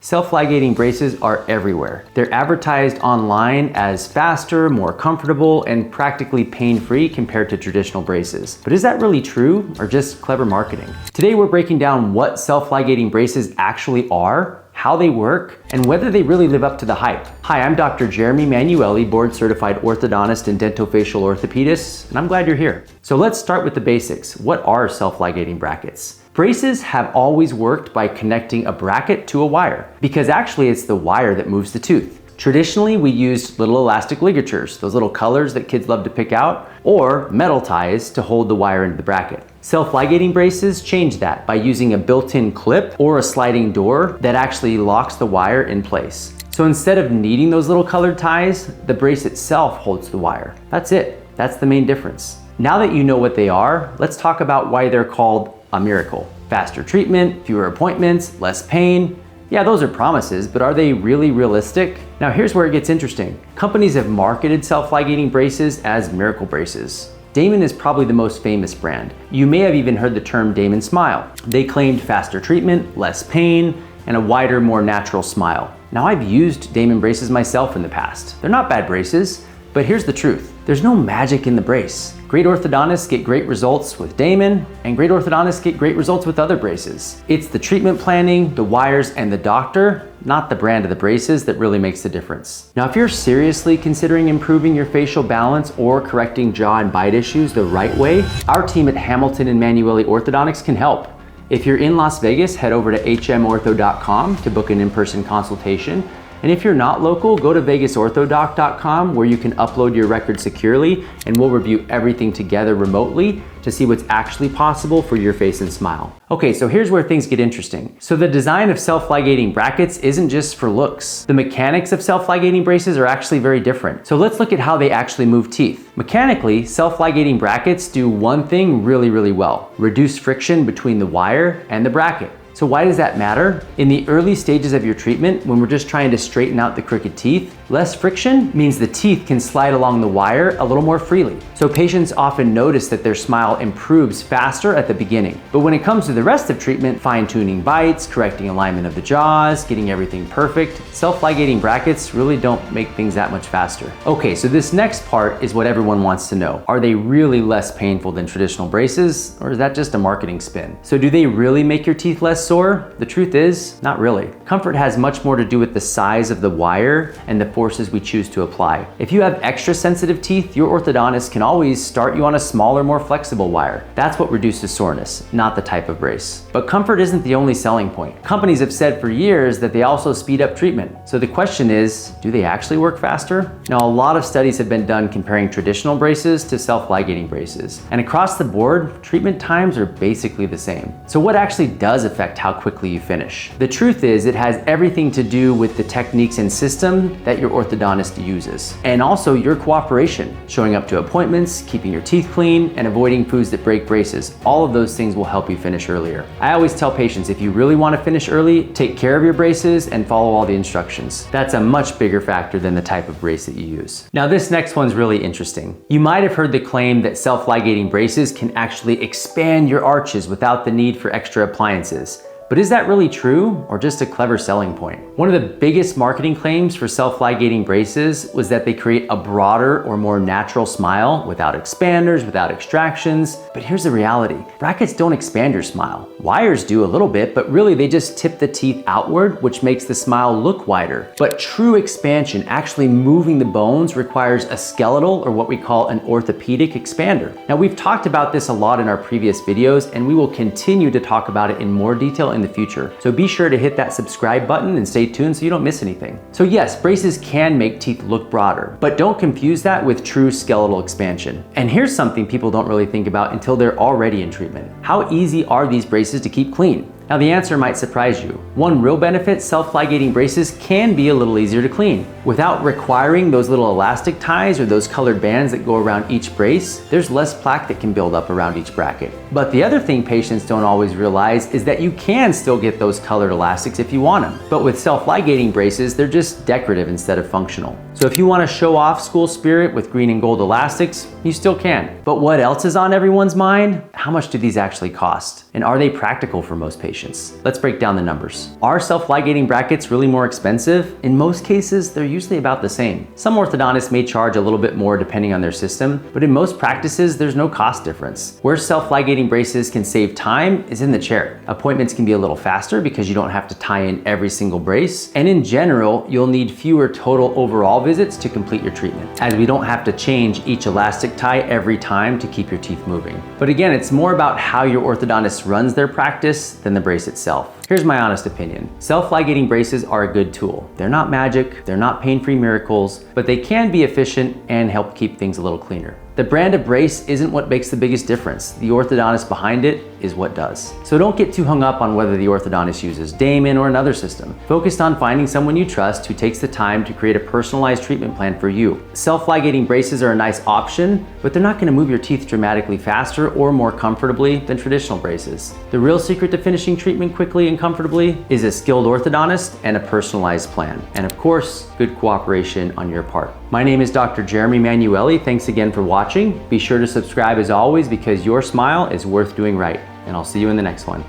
Self-ligating braces are everywhere. They're advertised online as faster, more comfortable, and practically pain-free compared to traditional braces. But is that really true, or just clever marketing? Today we're breaking down what self-ligating braces actually are, how they work, and whether they really live up to the hype. Hi, I'm Dr. Jeremy Manueli, board-certified orthodontist and dentofacial orthopedist, and I'm glad you're here. So let's start with the basics. What are self-ligating brackets? Braces have always worked by connecting a bracket to a wire, because actually it's the wire that moves the tooth. Traditionally, we used little elastic ligatures, those little colors that kids love to pick out, or metal ties to hold the wire into the bracket. Self-ligating braces change that by using a built-in clip or a sliding door that actually locks the wire in place. So instead of needing those little colored ties, the brace itself holds the wire. That's it. That's the main difference. Now that you know what they are, let's talk about why they're called a miracle. Faster treatment, fewer appointments, less pain. Yeah, those are promises, but are they really realistic? Now here's where it gets interesting. Companies have marketed self-ligating braces as miracle braces. Damon is probably the most famous brand. You may have even heard the term Damon Smile. They claimed faster treatment, less pain, and a wider, more natural smile. Now I've used Damon braces myself in the past. They're not bad braces, but here's the truth. There's no magic in the brace. Great orthodontists get great results with Damon, and great orthodontists get great results with other braces. It's the treatment planning, the wires, and the doctor, not the brand of the braces, that really makes the difference. Now, if you're seriously considering improving your facial balance or correcting jaw and bite issues the right way, our team at Hamilton and Manueli Orthodontics can help. If you're in Las Vegas, head over to hmortho.com to book an in-person consultation. And if you're not local, go to vegasorthodoc.com where you can upload your record securely, and we'll review everything together remotely to see what's actually possible for your face and smile. Okay, so here's where things get interesting. So the design of self-ligating brackets isn't just for looks. The mechanics of self-ligating braces are actually very different. So let's look at how they actually move teeth. Mechanically, self-ligating brackets do one thing really well: reduce friction between the wire and the bracket. So why does that matter? In the early stages of your treatment, when we're just trying to straighten out the crooked teeth, less friction means the teeth can slide along the wire a little more freely. So patients often notice that their smile improves faster at the beginning. But when it comes to the rest of treatment, fine-tuning bites, correcting alignment of the jaws, getting everything perfect, self-ligating brackets really don't make things that much faster. Okay, so this next part is what everyone wants to know. Are they really less painful than traditional braces, or is that just a marketing spin? So do they really make your teeth less sore? The truth is, not really. Comfort has much more to do with the size of the wire and the forces we choose to apply. If you have extra sensitive teeth, your orthodontist can always start you on a smaller, more flexible wire. That's what reduces soreness, not the type of brace. But comfort isn't the only selling point. Companies have said for years that they also speed up treatment. So the question is, do they actually work faster? Now, a lot of studies have been done comparing traditional braces to self-ligating braces. And across the board, treatment times are basically the same. So what actually does affect how quickly you finish? The truth is, it has everything to do with the techniques and system that your orthodontist uses. And also your cooperation, showing up to appointments, keeping your teeth clean, and avoiding foods that break braces. All of those things will help you finish earlier. I always tell patients, if you really want to finish early, take care of your braces and follow all the instructions. That's a much bigger factor than the type of brace that you use. Now, this next one's really interesting. You might have heard the claim that self-ligating braces can actually expand your arches without the need for extra appliances. But is that really true, or just a clever selling point? One of the biggest marketing claims for self-ligating braces was that they create a broader or more natural smile without expanders, without extractions. But here's the reality. Brackets don't expand your smile. Wires do a little bit, but really they just tip the teeth outward, which makes the smile look wider. But true expansion, actually moving the bones, requires a skeletal, or what we call an orthopedic expander. Now, we've talked about this a lot in our previous videos, and we will continue to talk about it in more detail in the future. So be sure to hit that subscribe button and stay tuned so you don't miss anything. So yes, braces can make teeth look broader, but don't confuse that with true skeletal expansion. And here's something people don't really think about until they're already in treatment. How easy are these braces to keep clean? Now, the answer might surprise you. One real benefit, self-ligating braces can be a little easier to clean. Without requiring those little elastic ties or those colored bands that go around each brace, there's less plaque that can build up around each bracket. But the other thing patients don't always realize is that you can still get those colored elastics if you want them. But with self-ligating braces, they're just decorative instead of functional. So if you want to show off school spirit with green and gold elastics, you still can. But what else is on everyone's mind? How much do these actually cost? And are they practical for most patients? patients. Let's break down the numbers. Are self-ligating brackets really more expensive? In most cases, they're usually about the same. Some orthodontists may charge a little bit more depending on their system, but in most practices, there's no cost difference. Where self-ligating braces can save time is in the chair. Appointments can be a little faster because you don't have to tie in every single brace, and in general, you'll need fewer total overall visits to complete your treatment, as we don't have to change each elastic tie every time to keep your teeth moving. But again, it's more about how your orthodontist runs their practice than the brace itself. Here's my honest opinion. Self-ligating braces are a good tool. They're not magic, they're not pain-free miracles, but they can be efficient and help keep things a little cleaner. The brand of brace isn't what makes the biggest difference. The orthodontist behind it is what does. So don't get too hung up on whether the orthodontist uses Damon or another system. Focus on finding someone you trust who takes the time to create a personalized treatment plan for you. Self-ligating braces are a nice option, but they're not going to move your teeth dramatically faster or more comfortably than traditional braces. The real secret to finishing treatment quickly and comfortably is a skilled orthodontist and a personalized plan. And of course, good cooperation on your part. My name is Dr. Jeremy Manueli. Thanks again for watching. Be sure to subscribe as always because your smile is worth doing right. And I'll see you in the next one.